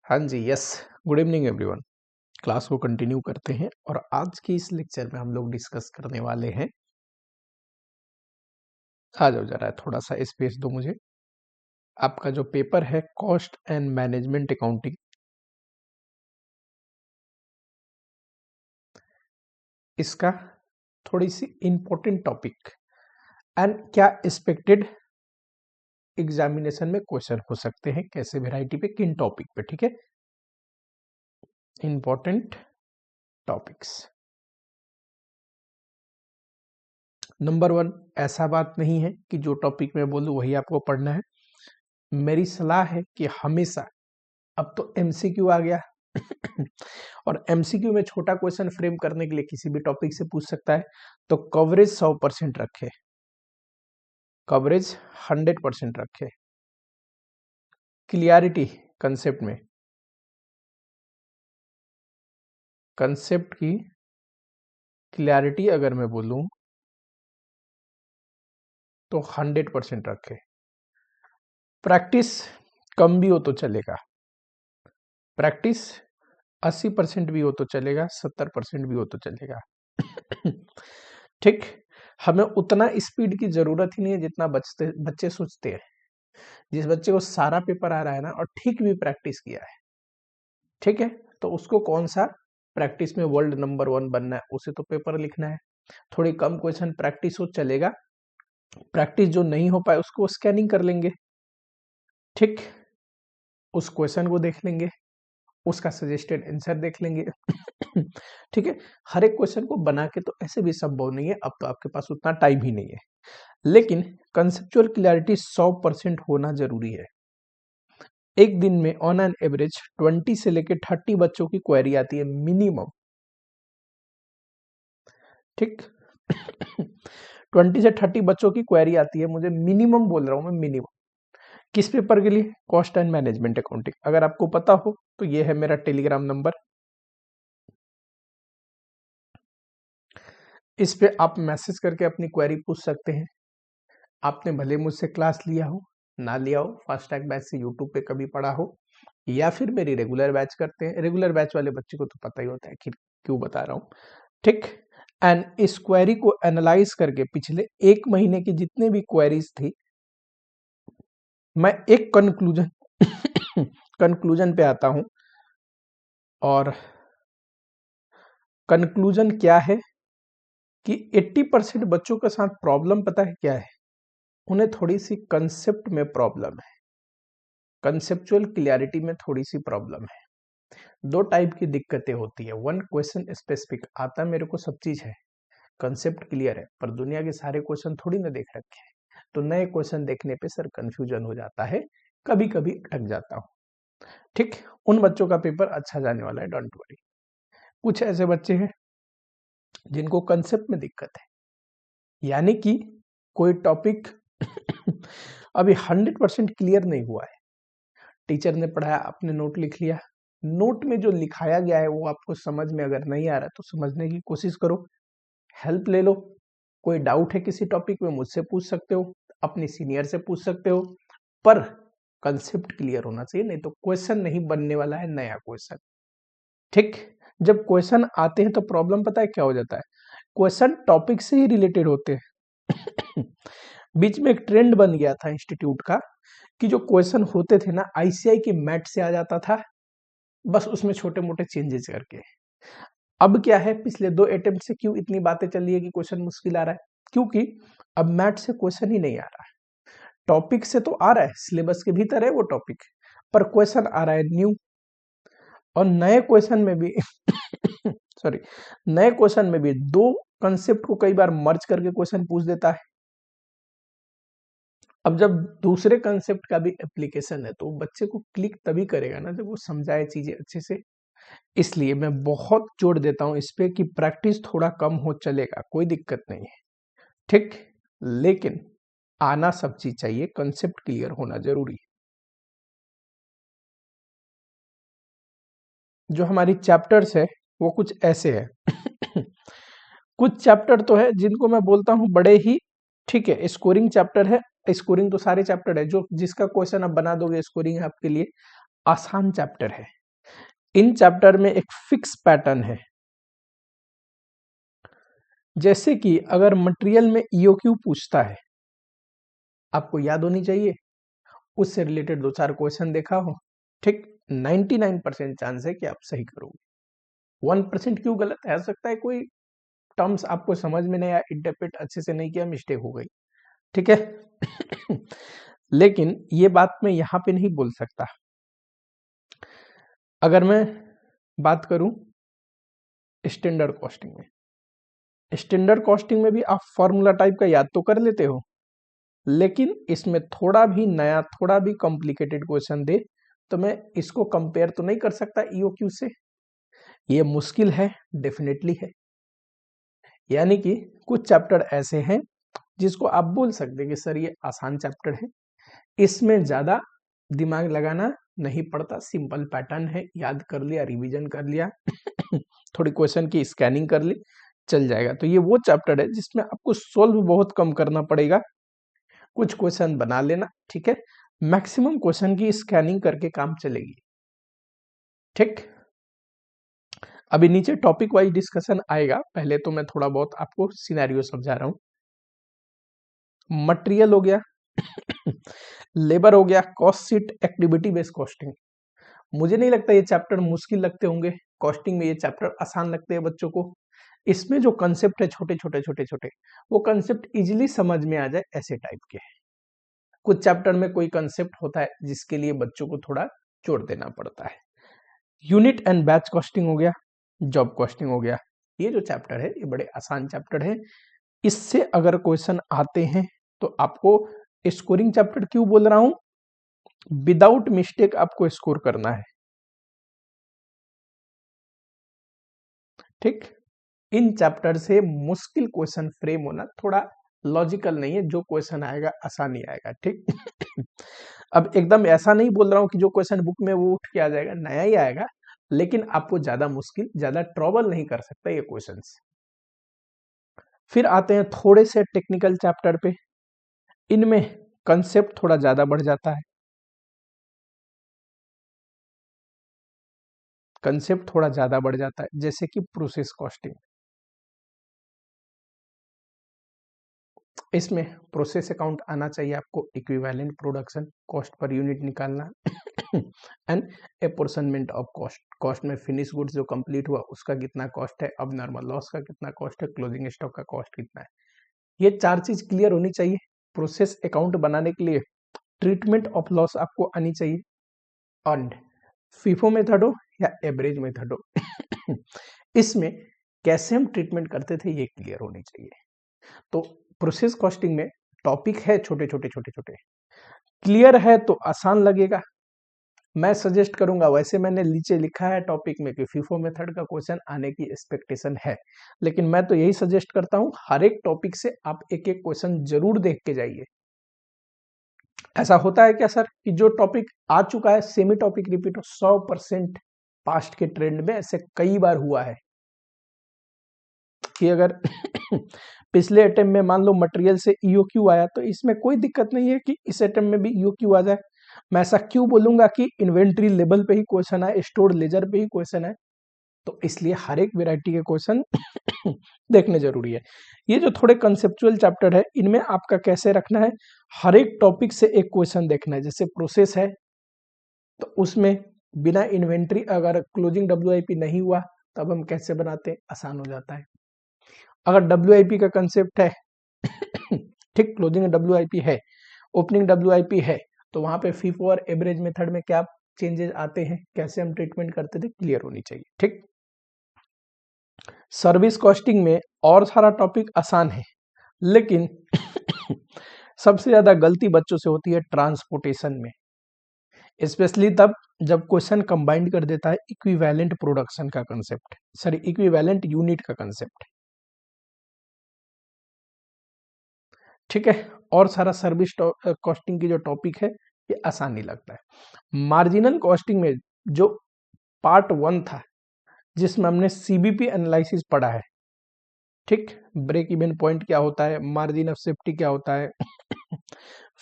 हाँ जी, yes. Good evening everyone. Class को कंटिन्यू करते हैं और आज की इस लेक्चर में हम लोग डिस्कस करने वाले हैं। आ जाओ जरा, थोड़ा सा स्पेस दो मुझे। आपका जो पेपर है कॉस्ट एंड मैनेजमेंट अकाउंटिंग, इसका थोड़ी सी इंपॉर्टेंट टॉपिक एंड क्या एक्सपेक्टेड एग्जामिनेशन में क्वेश्चन हो सकते हैं, कैसे वैरायटी पे, किन टॉपिक पे, ठीक है। Important topics. नंबर 1, ऐसा बात नहीं है कि जो टॉपिक मैं बोलूं वही आपको पढ़ना है। मेरी सलाह है कि हमेशा, अब तो एमसीक्यू आ गया और एमसीक्यू में छोटा क्वेश्चन फ्रेम करने के लिए किसी भी टॉपिक से पूछ सकता है, तो कवरेज 100% रखे, कवरेज 100% रखे। क्लियरिटी कंसेप्ट में, कंसेप्ट की क्लियरिटी अगर मैं बोलूं तो 100% रखे। प्रैक्टिस कम भी हो तो चलेगा, प्रैक्टिस 80% भी हो तो चलेगा, 70% भी हो तो चलेगा ठीक। हमें उतना स्पीड की जरूरत ही नहीं है जितना बच्चे सोचते हैं। जिस बच्चे को सारा पेपर आ रहा है ना और ठीक भी प्रैक्टिस किया है, ठीक है, तो उसको कौन सा प्रैक्टिस में वर्ल्ड नंबर 1 बनना है, उसे तो पेपर लिखना है। थोड़ी कम क्वेश्चन प्रैक्टिस हो चलेगा, प्रैक्टिस जो नहीं हो पाए उसको स्कैनिंग कर लेंगे, ठीक, उस क्वेश्चन को देख लेंगे, उसका सजेस्टेड आंसर देख लेंगे ठीक है। हर एक क्वेश्चन को बना के तो ऐसे भी संभव नहीं है, अब तो आपके पास उतना टाइम ही नहीं है, लेकिन कंसेप्चुअल क्लैरिटी 100% होना जरूरी है। एक दिन में ऑन एन एवरेज 20 से लेकर 30 बच्चों की क्वेरी आती है मिनिमम, ठीक 20 से 30 बच्चों की क्वेरी आती है, मुझे मिनिमम बोल रहा हूं मैं, मिनिमम। किस पेपर के लिए? Cost and management accounting. अगर आपको पता हो तो ये है मेरा टेलीग्राम नंबर, इस पे आप मैसेज करके अपनी क्वेरी पूछ सकते हैं। आपने भले मुझसे क्लास लिया हो, ना लिया हो, फास्ट ट्रैक बैच से यूट्यूब पे कभी पढ़ा हो, या फिर मेरी रेगुलर बैच करते हैं। रेगुलर बैच वाले बच्चे को तो पता ही होता है कि क्यों बता रहा हूँ, ठीक। एंड इस क्वेरी को एनालाइज करके पिछले 1 महीने की जितने भी क्वेरीज थी, मैं एक कंक्लूजन कंक्लूजन पे आता हूं। और कंक्लूजन क्या है कि 80% बच्चों के साथ प्रॉब्लम पता है क्या है? उन्हें थोड़ी सी कंसेप्ट में प्रॉब्लम है, कंसेप्चुअल क्लियरिटी में थोड़ी सी प्रॉब्लम है। 2 टाइप की दिक्कतें होती है। 1, क्वेश्चन स्पेसिफिक आता मेरे को सब चीज है, कंसेप्ट क्लियर है, पर दुनिया के सारे क्वेश्चन थोड़ी ना देख रखे हैं, तो नए क्वेश्चन देखने पे सर कंफ्यूजन हो जाता है, कभी कभी अटक जाता हूं, ठीक। उन बच्चों का पेपर अच्छा जाने वाला है, डोंट वरी। कुछ ऐसे बच्चे हैं जिनको कंसेप्ट में दिक्कत है, यानी कि कोई टॉपिक अभी 100% क्लियर नहीं हुआ है, टीचर ने पढ़ाया, आपने नोट लिख लिया, नोट में जो लिखाया गया है वो आपको समझ में अगर नहीं आ रहा तो समझने की कोशिश करो, हेल्प ले लो। कोई डाउट है किसी टॉपिक में मुझसे पूछ सकते हो, अपने सीनियर से पूछ सकते हो, पर कंसेप्ट क्लियर होना चाहिए, नहीं तो क्वेश्चन नहीं बनने वाला है नया क्वेश्चन, ठीक। जब क्वेश्चन आते हैं तो प्रॉब्लम पता है क्या हो जाता है, क्वेश्चन टॉपिक से ही रिलेटेड होते हैं बीच में एक ट्रेंड बन गया था इंस्टीट्यूट का कि जो क्वेश्चन होते थे ना आईसीआई की मैट से आ जाता था, बस उसमें छोटे मोटे चेंजेस करके। अब क्या है, पिछले 2 अटेम्प्ट से क्यों इतनी बातें चल रही है कि क्वेश्चन मुश्किल आ रहा है? क्योंकि अब मैट से क्वेश्चन ही नहीं आ रहा है, टॉपिक से तो आ रहा है, सिलेबस के भीतर है वो टॉपिक, पर क्वेश्चन आ रहा है न्यू। और नए क्वेश्चन में भी सॉरी, नए क्वेश्चन में भी 2 कंसेप्ट को कई बार मर्ज करके क्वेश्चन पूछ देता है। अब जब दूसरे कंसेप्ट का भी एप्लीकेशन है तो बच्चे को क्लिक तभी करेगा ना जब वो समझाए चीजें अच्छे से। इसलिए मैं बहुत जोर देता हूं इस पे कि प्रैक्टिस थोड़ा कम हो चलेगा, कोई दिक्कत नहीं है, ठीक, लेकिन आना सब चीज चाहिए, कंसेप्ट क्लियर होना जरूरी है। जो हमारी चैप्टर्स है वो कुछ ऐसे है कुछ चैप्टर तो है जिनको मैं बोलता हूं बड़े ही, ठीक है, स्कोरिंग चैप्टर है। स्कोरिंग तो सारे चैप्टर है, जो जिसका क्वेश्चन आप बना दोगे स्कोरिंग है आपके लिए, आसान चैप्टर है। इन चैप्टर में एक फिक्स पैटर्न है, जैसे कि अगर मटेरियल में ईओक्यू पूछता है, आपको याद होनी चाहिए, उससे रिलेटेड 2-4 क्वेश्चन देखा हो, ठीक, 99% चांस है कि आप सही करोगे। 1% क्यों गलत है? हो सकता है कोई टर्म्स आपको समझ में नहीं आया, इंटरप्रेट अच्छे से नहीं किया, मिस्टेक हो गई, ठीक है। लेकिन ये बात मैं यहाँ पे नहीं बोल सकता। अगर मैं बात करूं स्टैंडर्ड कॉस्टिंग में, स्टैंडर्ड कॉस्टिंग में भी आप फॉर्मूला टाइप का याद तो कर लेते हो, लेकिन इसमें थोड़ा भी नया, थोड़ा भी कॉम्प्लिकेटेड क्वेश्चन दे तो मैं इसको कंपेयर तो नहीं कर सकता ईओक्यू से। ये मुश्किल है, डेफिनेटली है। यानी कि कुछ चैप्टर ऐसे हैं जिसको आप बोल सकते हैं कि सर ये आसान चैप्टर है, इसमें ज्यादा दिमाग लगाना नहीं पड़ता, सिंपल पैटर्न है, याद कर लिया, रिवीजन कर लिया, थोड़ी क्वेश्चन की स्कैनिंग कर ली, चल जाएगा। तो ये वो चैप्टर है जिसमें आपको सोल्व बहुत कम करना पड़ेगा, कुछ क्वेश्चन बना लेना, ठीक है, मैक्सिमम क्वेश्चन की स्कैनिंग करके काम चलेगी, ठीक। अभी नीचे टॉपिक वाइज डिस्कशन आएगा, पहले तो मैं थोड़ा बहुत आपको सिनेरियो समझा रहा हूं। मटेरियल हो गया, लेबर हो गया, cost sheet, activity based costing. मुझे नहीं लगता ये चैप्टर मुश्किल लगते होंगे, कॉस्टिंग में ये चैप्टर आसान लगते हैं बच्चों को। इसमें जो कंसेप्ट है छोटे छोटे छोटे छोटे, वो कंसेप्ट इजीली समझ में आ जाए, ऐसे टाइप के। कुछ चैप्टर में कोई कंसेप्ट होता है जिसके लिए बच्चों को थोड़ा जोर देना पड़ता है। यूनिट एंड बैच कॉस्टिंग हो गया, जॉब कॉस्टिंग हो गया, ये जो चैप्टर है ये बड़े आसान चैप्टर है। इससे अगर क्वेश्चन आते हैं तो आपको स्कोरिंग चैप्टर क्यों बोल रहा हूं, विदाउट मिस्टेक आपको स्कोर करना है, ठीक। इन चैप्टर से मुश्किल क्वेश्चन फ्रेम होना थोड़ा लॉजिकल नहीं है, जो क्वेश्चन आएगा आसानी आएगा, ठीक। अब एकदम ऐसा नहीं बोल रहा हूं कि जो क्वेश्चन बुक में वो उठ के आ जाएगा, नया ही आएगा, लेकिन आपको ज्यादा मुश्किल, ज्यादा ट्रबल नहीं कर सकता ये क्वेश्चंस। फिर आते हैं थोड़े से टेक्निकल चैप्टर पे, इनमें कंसेप्ट थोड़ा ज्यादा बढ़ जाता है, कंसेप्ट थोड़ा ज्यादा बढ़ जाता है, जैसे कि प्रोसेस कॉस्टिंग। इसमें प्रोसेस अकाउंट आना चाहिए आपको, equivalent production, cost per unit निकालना, and apportionment of cost, cost में फिनिश गुड्स जो कंप्लीट हुआ उसका कितना कॉस्ट है, अब नॉर्मल लॉस का कितना कॉस्ट है, क्लोजिंग स्टॉक का कॉस्ट कितना है, ये 4 चीज क्लियर होनी चाहिए। प्रोसेस अकाउंट बनाने के लिए ट्रीटमेंट ऑफ लॉस आपको आनी चाहिए, एंड फीफो मेथड हो या एवरेज मेथड हो, इसमें कैसे हम ट्रीटमेंट करते थे ये क्लियर होनी चाहिए। तो प्रोसेस कॉस्टिंग में टॉपिक है छोटे छोटे छोटे छोटे, क्लियर है तो आसान लगेगा। मैं सजेस्ट करूंगा, वैसे मैंने नीचे लिखा है टॉपिक में कि फीफो मेथड का क्वेश्चन आने की एक्सपेक्टेशन है, लेकिन मैं तो यही सजेस्ट करता हूं हर एक टॉपिक से आप एक एक क्वेश्चन जरूर देख के जाइए। ऐसा होता है क्या सर कि जो टॉपिक आ चुका है सेमी टॉपिक रिपीट हो? 100% पास्ट के ट्रेंड में ऐसे कई बार हुआ है कि अगर पिछले अटेम्प्ट में मान लो मटेरियल से ईओक्यू आया तो इसमें कोई दिक्कत नहीं है कि इस अटेम्प्ट में भी ईओक्यू आ जाए। मैं ऐसा क्यों बोलूंगा कि इन्वेंट्री लेवल पे ही क्वेश्चन है, स्टोर लेजर पे ही क्वेश्चन है? तो इसलिए हर एक वेराइटी के क्वेश्चन देखने जरूरी है। ये जो थोड़े कंसेप्चुअल चैप्टर है इनमें आपका कैसे रखना है, हर एक टॉपिक से एक क्वेश्चन देखना है। जैसे प्रोसेस है तो उसमें बिना इन्वेंट्री अगर क्लोजिंग डब्ल्यूआईपी नहीं हुआ तब हम कैसे बनाते हैं, आसान हो जाता है। अगर डब्ल्यूआईपी का कंसेप्ट है, ठीक, क्लोजिंग डब्ल्यूआईपी है, ओपनिंग डब्ल्यूआईपी है, तो वहां पे फीफो और एवरेज मेथड में क्या चेंजेस आते हैं, कैसे हम ट्रीटमेंट करते थे, क्लियर होनी चाहिए, ठीक। सर्विस कॉस्टिंग में और सारा टॉपिक आसान है, लेकिन सबसे ज्यादा गलती बच्चों से होती है ट्रांसपोर्टेशन में, स्पेशली तब जब क्वेश्चन कंबाइंड कर देता है इक्विवेलेंट प्रोडक्शन का कंसेप्ट, सॉरी इक्विवेलेंट यूनिट का कंसेप्ट, ठीक है। और सारा सर्विस कॉस्टिंग की जो टॉपिक है ये आसान नहीं लगता है। मार्जिनल कॉस्टिंग में जो पार्ट 1 था जिसमें हमने सीबीपी एनालिसिस पढ़ा है, ठीक, ब्रेक इवन पॉइंट क्या होता है, मार्जिन ऑफ सेफ्टी क्या होता है,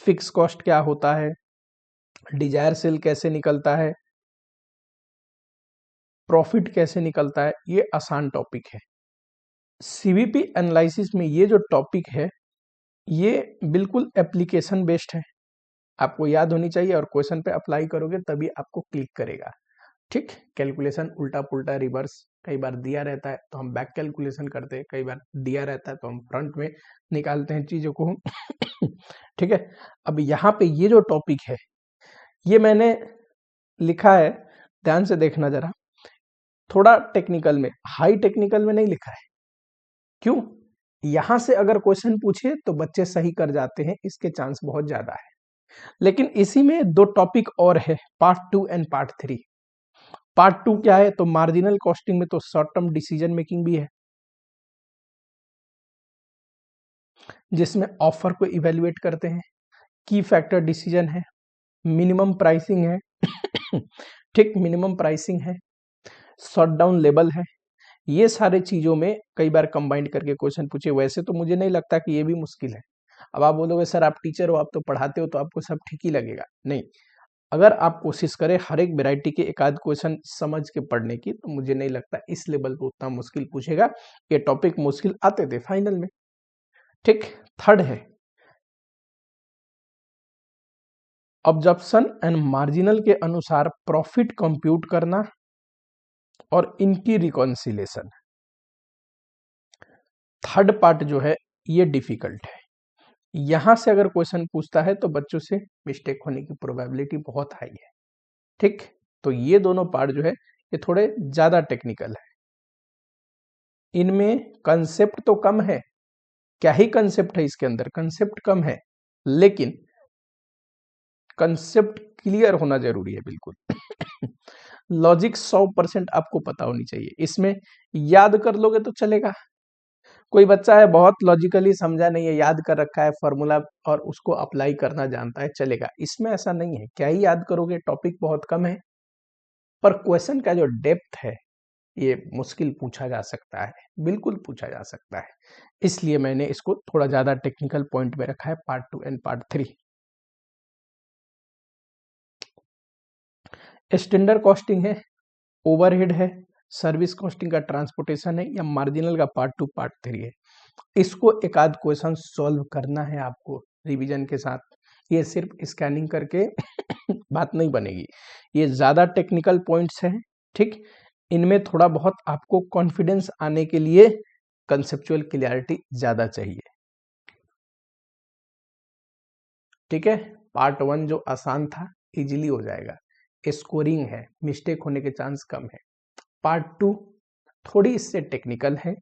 फिक्स कॉस्ट क्या होता है, डिजायर सेल कैसे निकलता है, प्रॉफिट कैसे निकलता है, ये आसान टॉपिक है। सीवीपी एनालिसिस में ये जो टॉपिक है ये बिल्कुल एप्लीकेशन बेस्ड है, आपको याद होनी चाहिए और क्वेश्चन पे अप्लाई करोगे तभी आपको क्लिक करेगा। ठीक, कैलकुलेशन उल्टा पुल्टा रिवर्स कई बार दिया रहता है तो हम बैक कैलकुलेशन करते हैं, कई बार दिया रहता है तो हम फ्रंट में निकालते हैं चीजों को। ठीक है, अब यहाँ पे ये जो टॉपिक है ये मैंने लिखा है, ध्यान से देखना जरा, थोड़ा टेक्निकल में, हाई टेक्निकल में नहीं लिखा है। क्यों? यहां से अगर क्वेश्चन पूछे तो बच्चे सही कर जाते हैं, इसके चांस बहुत ज्यादा है। लेकिन इसी में दो टॉपिक और है, पार्ट 2 एंड पार्ट 3। पार्ट 2 क्या है? तो मार्जिनल कॉस्टिंग में तो शॉर्ट टर्म डिसीजन मेकिंग भी है, जिसमें ऑफर को इवेल्युएट करते हैं, की फैक्टर डिसीजन है, मिनिमम प्राइसिंग है। ठीक, मिनिमम प्राइसिंग है, शॉट डाउन लेबल है, ये सारे चीजों में कई बार कंबाइंड करके क्वेश्चन पूछे। वैसे तो मुझे नहीं लगता कि ये भी मुश्किल है। अब आप बोलोगे सर आप टीचर हो, आप तो पढ़ाते हो तो आपको सब ठीक ही लगेगा, नहीं। अगर आप कोशिश करें हर एक वेराइटी के एक आध क्वेश्चन समझ के पढ़ने की, तो मुझे नहीं लगता इस लेवल पे उतना मुश्किल पूछेगा। ये टॉपिक मुश्किल आते थे फाइनल में। ठीक, थर्ड है ऑब्जर्प्शन एंड मार्जिनल के अनुसार प्रॉफिट कंप्यूट करना और इनकी रिकॉन्सिलेशन। थर्ड पार्ट जो है ये डिफिकल्ट है, यहां से अगर क्वेश्चन पूछता है तो बच्चों से मिस्टेक होने की प्रोबेबिलिटी बहुत हाई है। ठीक, तो ये दोनों पार्ट जो है ये थोड़े ज्यादा टेक्निकल है, इनमें कंसेप्ट तो कम है। क्या ही कंसेप्ट है इसके अंदर, कंसेप्ट कम है, लेकिन कंसेप्ट क्लियर होना जरूरी है बिल्कुल। लॉजिक 100% आपको पता होनी चाहिए, इसमें याद कर लोगे तो चलेगा। कोई बच्चा है बहुत लॉजिकली समझा नहीं है, याद कर रखा है फॉर्मूला और उसको अप्लाई करना जानता है, चलेगा। इसमें ऐसा नहीं है, क्या ही याद करोगे, टॉपिक बहुत कम है, पर क्वेश्चन का जो डेप्थ है ये मुश्किल पूछा जा सकता है, बिल्कुल पूछा जा सकता है। इसलिए मैंने इसको थोड़ा ज्यादा टेक्निकल पॉइंट में रखा है, part 2 and part 3। Standard costing है, ओवरहेड है, सर्विस कॉस्टिंग का ट्रांसपोर्टेशन है, या मार्जिनल का पार्ट 2 पार्ट 3 है। इसको एक आध क्वेश्चन सॉल्व करना है आपको रिवीजन के साथ, ये सिर्फ स्कैनिंग करके बात नहीं बनेगी, ये ज्यादा टेक्निकल पॉइंट्स हैं। ठीक, इनमें थोड़ा बहुत आपको कॉन्फिडेंस आने के लिए कंसेप्चुअल क्लियरिटी ज्यादा चाहिए। ठीक है, पार्ट 1 जो आसान था इजीली हो जाएगा, स्कोरिंग है, मिस्टेक होने के चांस कम है। पार्ट 2 थोड़ी इससे टेक्निकल है,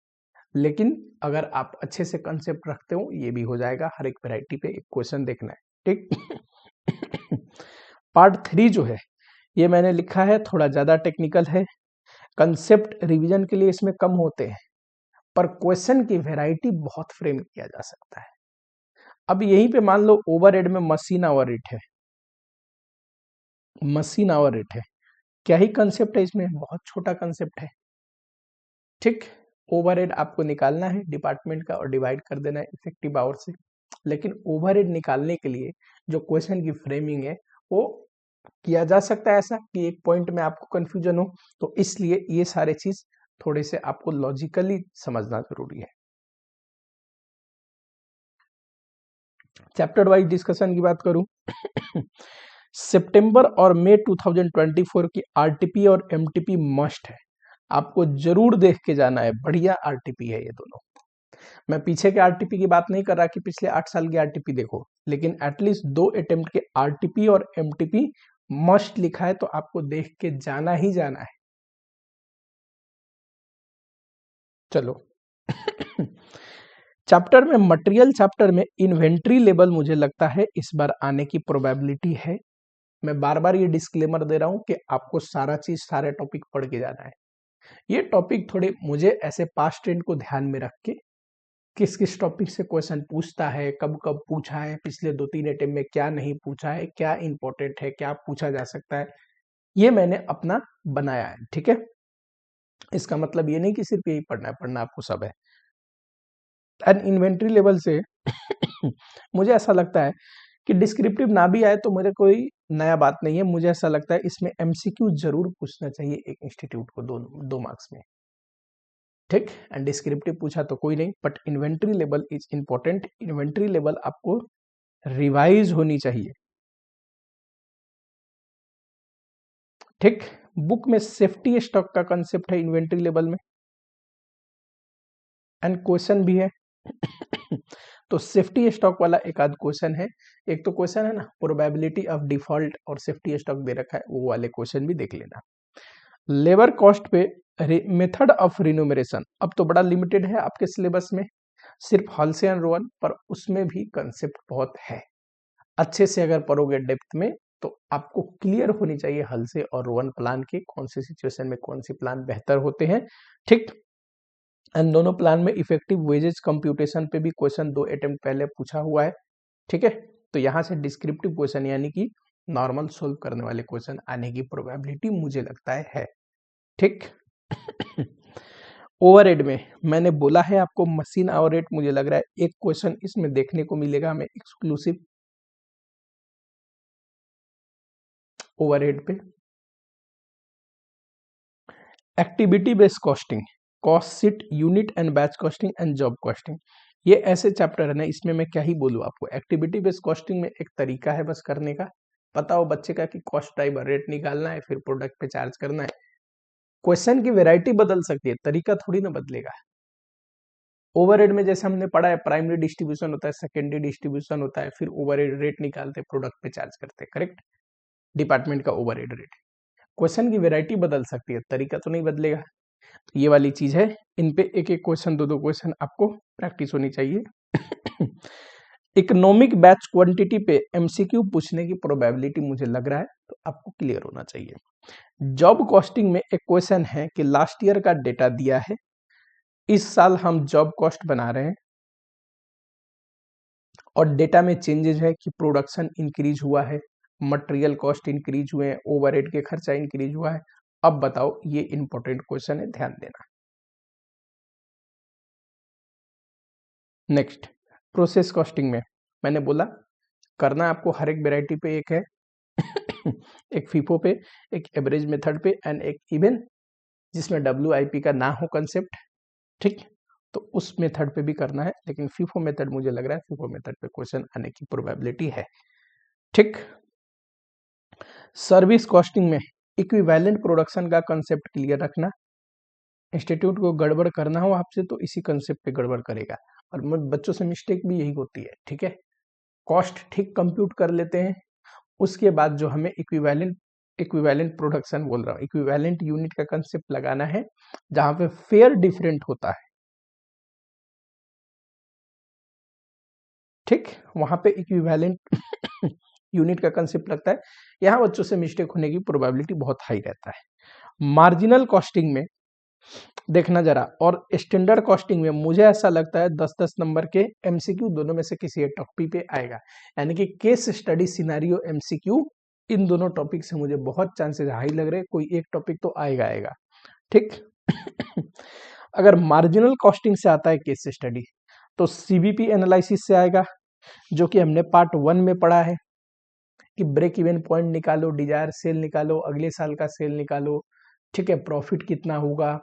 लेकिन अगर आप अच्छे से कंसेप्ट रखते हो ये भी हो जाएगा। हर एक वैरायटी पे एक क्वेश्चन देखना है। ठीक। पार्ट 3 जो है ये मैंने लिखा है थोड़ा ज्यादा टेक्निकल है, कंसेप्ट रिवीजन के लिए इसमें कम होते हैं, पर क्वेश्चन की वैरायटी बहुत फ्रेम किया जा सकता है। अब यहीं पे मान लो ओवरहेड में मशीन आवर रेट है, मशीन आवर रेट है, क्या ही कंसेप्ट है इसमें, बहुत छोटा कंसेप्ट है। ठीक, ओवरहेड आपको निकालना है डिपार्टमेंट का और डिवाइड कर देना है इफेक्टिव आवर से, लेकिन ओवरहेड निकालने के लिए जो क्वेश्चन की फ्रेमिंग है वो किया जा सकता है ऐसा कि एक पॉइंट में आपको कंफ्यूजन हो, तो इसलिए ये सारे चीज थोड़े से आपको लॉजिकली समझना जरूरी है। चैप्टर वाइज डिस्कशन की बात करूं, सितंबर और मई 2024 की आरटीपी और एमटीपी मस्ट है, आपको जरूर देख के जाना है, बढ़िया आरटीपी है ये दोनों। मैं पीछे के आरटीपी की बात नहीं कर रहा कि पिछले 8 साल की आरटीपी देखो, लेकिन एटलीस्ट 2 अटेम्प्ट के आरटीपी और एमटीपी मस्ट लिखा है तो आपको देख के जाना ही जाना है। चलो चैप्टर में मटेरियल चैप्टर में इन्वेंट्री लेवल मुझे लगता है इस बार आने की प्रोबेबिलिटी है। मैं बार बार ये डिस्क्लेमर दे रहा हूं कि आपको सारा चीज सारे टॉपिक पढ़ के जाना है। ये टॉपिक थोड़े मुझे ऐसे पास्ट ट्रेंड को ध्यान में रख के किस किस टॉपिक से क्वेश्चन पूछता है, कब कब पूछा है, पिछले 2-3 अटेम्प्ट में क्या नहीं पूछा है, क्या इंपॉर्टेंट है, क्या पूछा जा सकता है, ये मैंने अपना बनाया है। ठीक है, इसका मतलब ये नहीं कि सिर्फ यही पढ़ना है, पढ़ना आपको सब है। एंड इन्वेंट्री लेवल से मुझे ऐसा लगता है कि डिस्क्रिप्टिव ना भी आए तो मुझे कोई नया बात नहीं है, मुझे ऐसा लगता है इसमें एमसीक्यू जरूर पूछना चाहिए एक इंस्टीट्यूट को 2 मार्क्स में, ठीक। एंड डिस्क्रिप्टिव पूछा तो कोई नहीं, but inventory level is important. Inventory level आपको रिवाइज होनी चाहिए, ठीक। बुक में सेफ्टी स्टॉक का कंसेप्ट है इन्वेंट्री लेवल में, एंड क्वेश्चन भी है तो सेफ्टी स्टॉक वाला एक आध क्वेश्चन है। एक तो क्वेश्चन है ना प्रोबेबिलिटी ऑफ डिफॉल्ट और सेफ्टी स्टॉक दे रखा है, वो वाले क्वेश्चन भी देख लेना। लेबर कॉस्ट पे मेथड ऑफ रिन्यूमरेशन अब तो बड़ा लिमिटेड है आपके सिलेबस में, सिर्फ हल्से एंड रोवन, पर उसमें भी कंसेप्ट बहुत है। अच्छे से अगर पढ़ोगे डेप्थ में तो आपको क्लियर होनी चाहिए हल्से और रोवन प्लान के कौन सी सिचुएशन में कौन सी प्लान बेहतर होते हैं, ठीक। एंड दोनों प्लान में इफेक्टिव वेजेस कंप्यूटेशन पे भी क्वेश्चन 2 अटेम्प्ट पहले पूछा हुआ है, ठीक है। तो यहां से डिस्क्रिप्टिव क्वेश्चन यानी कि नॉर्मल सोल्व करने वाले क्वेश्चन आने की प्रोबेबिलिटी मुझे लगता है, ठीक। ओवरहेड में मैंने बोला है आपको मशीन ओवरहेड, मुझे लग रहा है एक क्वेश्चन इसमें देखने को मिलेगा हमें एक्सक्लूसिव ओवरहेड पे। Activity based costing, cost sheet, unit and batch costing and job costing, ये ऐसे चैप्टर है ना, इसमें मैं क्या ही बोलूँ आपको। एक्टिविटी बेस्ड कॉस्टिंग में एक तरीका है बस करने का, पता हो बच्चे का कि कॉस्ट टाइप रेट निकालना है फिर प्रोडक्ट पे चार्ज करना है। क्वेश्चन की वैरायटी बदल सकती है, तरीका थोड़ी ना बदलेगा। ओवरहेड में जैसे हमने पढ़ा है प्राइमरी डिस्ट्रीब्यूशन होता है, सेकेंडरी डिस्ट्रीब्यूशन होता है, फिर ओवरहेड रेट निकालते प्रोडक्ट पे चार्ज करते, करेक्ट, डिपार्टमेंट का ओवरहेड रेट। क्वेश्चन की वैरायटी बदल सकती है, तरीका तो नहीं बदलेगा। तो ये वाली चीज है, इन पे एक एक क्वेश्चन 2 क्वेश्चन आपको प्रैक्टिस होनी चाहिए। इकोनॉमिक बैच क्वांटिटी पे एमसीक्यू पूछने की प्रोबेबिलिटी मुझे लग रहा है तो आपको क्लियर होना चाहिए। जॉब कॉस्टिंग में एक क्वेश्चन है कि लास्ट ईयर का डेटा दिया है, इस साल हम जॉब कॉस्ट बना रहे हैं और डेटा में चेंजेस है कि प्रोडक्शन इंक्रीज हुआ है, मटेरियल कॉस्ट इंक्रीज हुए हैं, ओवरहेड के खर्चा इंक्रीज हुआ है। अब बताओ, ये इंपॉर्टेंट क्वेश्चन है, ध्यान देना। नेक्स्ट प्रोसेस कॉस्टिंग में मैंने बोला करना आपको हर एक वेराइटी पे एक है एक फीफो पे, एक एवरेज मेथड पे एंड एक इवन जिसमें WIP का ना हो कंसेप्ट, ठीक। तो उस मेथड पे भी करना है, लेकिन फीफो मेथड मुझे लग रहा है फीफो मेथड पे क्वेश्चन आने की प्रोबेबिलिटी है, ठीक। सर्विस कॉस्टिंग में इक्विवेलेंट प्रोडक्शन का कंसेप्ट क्लियर रखना। इंस्टीट्यूट को गड़बड़ करना हो आपसे तो इसी कंसेप्ट पे गड़बड़ करेगा, और बच्चों से मिस्टेक भी यही होती है, ठीक है। कॉस्ट ठीक कंप्यूट कर लेते हैं, उसके बाद जो हमें इक्विवेलेंट प्रोडक्शन बोल रहा हूँ, इक्विवेलेंट यूनिट का कंसेप्ट लगाना है जहां पे फेयर डिफरेंट होता है, ठीक, वहां पे इक्विवेलेंट यूनिट का कंसेप्ट लगता है। यहां बच्चों से मिस्टेक होने की प्रोबेबिलिटी बहुत हाई रहता है। मार्जिनल कॉस्टिंग में देखना जरा, और स्टैंडर्ड कॉस्टिंग में मुझे ऐसा लगता है 10-10 नंबर के एमसीक्यू दोनों में से किसी एक टॉपिक पे आएगा, यानी कि केस स्टडी सिनेरियो एमसीक्यू इन दोनों टॉपिक से मुझे बहुत चांसेस हाई लग रहे हैं, कोई एक टॉपिक तो आएगा आएगा, ठीक। अगर मार्जिनल कॉस्टिंग से आता है केस स्टडी तो सीबीपी एनालिसिस से आएगा, जो कि हमने पार्ट 1 में पढ़ा है कि ब्रेक इवन पॉइंट निकालो, डिजायर सेल निकालो, अगले साल का सेल निकालो, ठीक है, प्रॉफिट कितना होगा,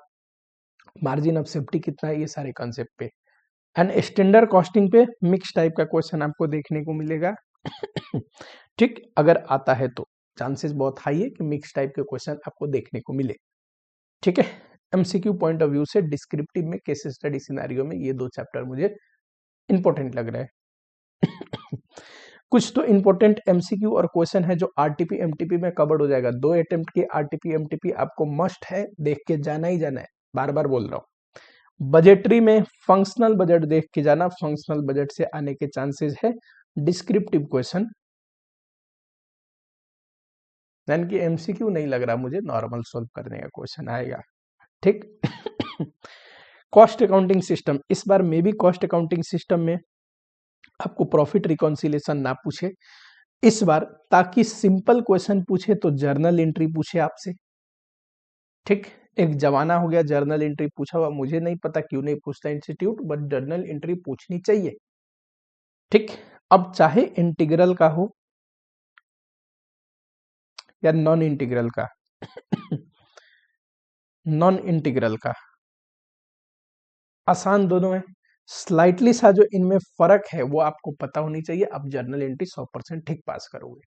मार्जिन ऑफ सेफ्टी कितना है, ये सारे कंसेप्ट पे। एंड स्टैंडर्ड कॉस्टिंग पे मिक्स टाइप का क्वेश्चन आपको देखने को मिलेगा, ठीक। अगर आता है तो चांसेस बहुत हाई है कि मिक्स टाइप के क्वेश्चन आपको देखने को मिले, ठीक है। एमसीक्यू पॉइंट ऑफ व्यू से डिस्क्रिप्टिव में केस स्टडी सिनेरियो में ये 2 चैप्टर मुझे इंपॉर्टेंट लग रहा है। कुछ तो इंपॉर्टेंट एमसीक्यू और क्वेश्चन है जो आरटीपी एमटीपी में कवर्ड हो जाएगा। 2 अटेम्प्ट के आरटीपी एमटीपी आपको मस्ट है, देख के जाना ही जाना है, बार बार बोल रहा हूं। बजटरी में फंक्शनल बजट देख के जाना, फंक्शनल बजट से आने के चांसेस है। डिस्क्रिप्टिव क्वेश्चन यानी कि एमसीक्यू नहीं लग रहा मुझे, नॉर्मल सॉल्व करने का क्वेश्चन आएगा, ठीक। कॉस्ट अकाउंटिंग सिस्टम, इस बार मे भी कॉस्ट अकाउंटिंग सिस्टम में आपको प्रॉफिट रिकॉन्सिलेशन ना पूछे इस बार, ताकि सिंपल क्वेश्चन पूछे तो जर्नल एंट्री पूछे आपसे, ठीक। एक जमाना हो गया जर्नल एंट्री पूछा हुआ, मुझे नहीं पता क्यों नहीं पूछता इंस्टीट्यूट, बट जर्नल एंट्री पूछनी चाहिए, ठीक। अब चाहे इंटीग्रल का हो या नॉन इंटीग्रल का नॉन इंटीग्रल का आसान दोनों है। स्लाइटली सा जो इनमें फर्क है वो आपको पता होनी चाहिए। आप जर्नल एंट्री 100% ठीक पास करोगे।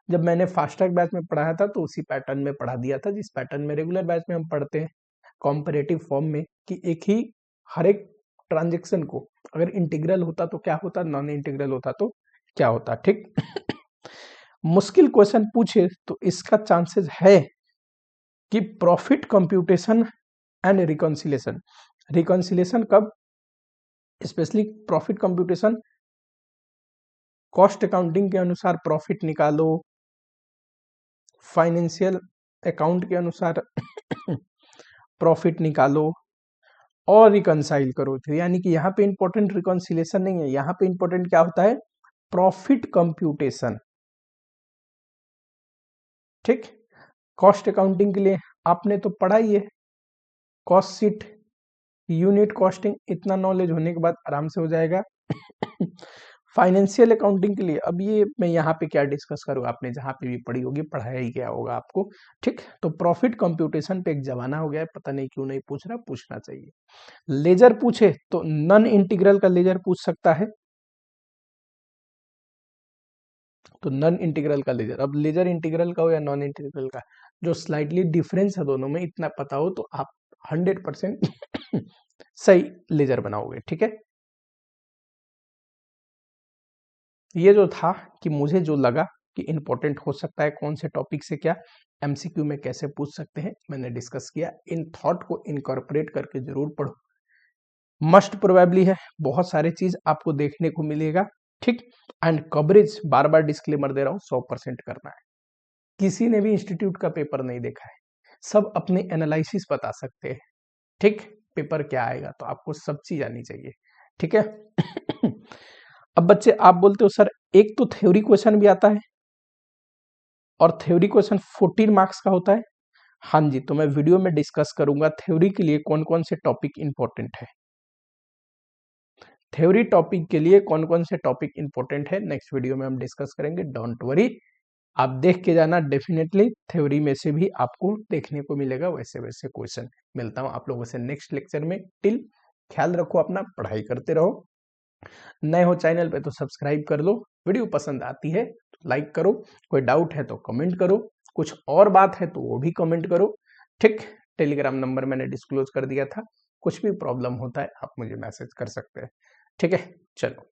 जब मैंने फास्ट ट्रैक बैच में पढ़ाया था तो उसी पैटर्न में पढ़ा दिया था जिस पैटर्न में रेगुलर बैच में हम पढ़ते हैं, कॉम्परेटिव फॉर्म में, कि एक ही हर एक ट्रांजेक्शन को अगर इंटीग्रल होता तो क्या होता, नॉन इंटीग्रल होता तो क्या होता। ठीक मुश्किल क्वेश्चन पूछे तो इसका चांसेस है कि profit computation and reconciliation. Reconciliation कब, specially profit computation, cost accounting के अनुसार प्रॉफिट निकालो, फाइनेंशियल अकाउंट के अनुसार प्रॉफिट निकालो और रिकंसाइल करो। तो यानी कि यहाँ पे इंपॉर्टेंट रिकॉन्सिलेशन नहीं है, यहाँ पे इंपॉर्टेंट क्या होता है, प्रॉफिट कंप्यूटेशन। ठीक, कॉस्ट अकाउंटिंग के लिए आपने तो पढ़ा ही है, कॉस्ट शीट, यूनिट कॉस्टिंग, इतना नॉलेज होने के बाद आराम से हो जाएगा। फाइनेंशियल अकाउंटिंग के लिए अब ये मैं यहाँ पे क्या डिस्कस करूँ, आपने जहाँ पे भी पढ़ी होगी पढ़ाया ही क्या होगा आपको। ठीक, तो प्रॉफिट कंप्यूटेशन पे एक जमाना हो गया है, पता नहीं क्यों नहीं पूछ रहा, पूछना चाहिए। लेजर पूछे तो नॉन इंटीग्रल का लेजर पूछ सकता है, तो नॉन इंटीग्रल का लेजर। अब लेजर इंटीग्रल का हो या नॉन इंटीग्रल का, जो स्लाइटली डिफरेंस है दोनों में इतना पता हो तो आप 100% सही लेजर बनाओगे। ठीक है, ये जो था कि मुझे जो लगा कि इंपॉर्टेंट हो सकता है कौन से टॉपिक से क्या, एमसीक्यू में कैसे पूछ सकते हैं, मैंने डिस्कस किया। इन थॉट को इनकॉर्पोरेट करके जरूर पढ़ो, मस्ट प्रोबेबली है, बहुत सारे चीज आपको देखने को मिलेगा। ठीक, एंड कवरेज बार बार डिस्क्लेमर दे रहा हूँ 100% करना है। किसी ने भी इंस्टीट्यूट का पेपर नहीं देखा है, सब अपने एनालिसिस बता सकते हैं। ठीक, पेपर क्या आएगा तो आपको सब चीज आनी चाहिए। ठीक है। अब बच्चे आप बोलते हो सर एक तो थ्योरी क्वेश्चन भी आता है और थ्योरी क्वेश्चन 14 मार्क्स का होता है। हाँ जी, तो मैं वीडियो में डिस्कस करूंगा थ्योरी के लिए कौन कौन से टॉपिक इंपॉर्टेंट है, थ्योरी टॉपिक के लिए कौन कौन से टॉपिक इंपॉर्टेंट है, नेक्स्ट वीडियो में हम डिस्कस करेंगे। डोंट वरी, आप देख के जाना, डेफिनेटली थ्योरी में से भी आपको देखने को मिलेगा वैसे वैसे क्वेश्चन। मिलता हूं आप लोगों से नेक्स्ट लेक्चर में। टिल ख्याल रखो अपना, पढ़ाई करते रहो। नए हो चैनल पे तो सब्सक्राइब कर लो, वीडियो पसंद आती है तो लाइक करो, कोई डाउट है तो कमेंट करो, कुछ और बात है तो वो भी कमेंट करो। ठीक, टेलीग्राम नंबर मैंने डिस्क्लोज कर दिया था, कुछ भी प्रॉब्लम होता है आप मुझे मैसेज कर सकते हैं। ठीक है, चलो।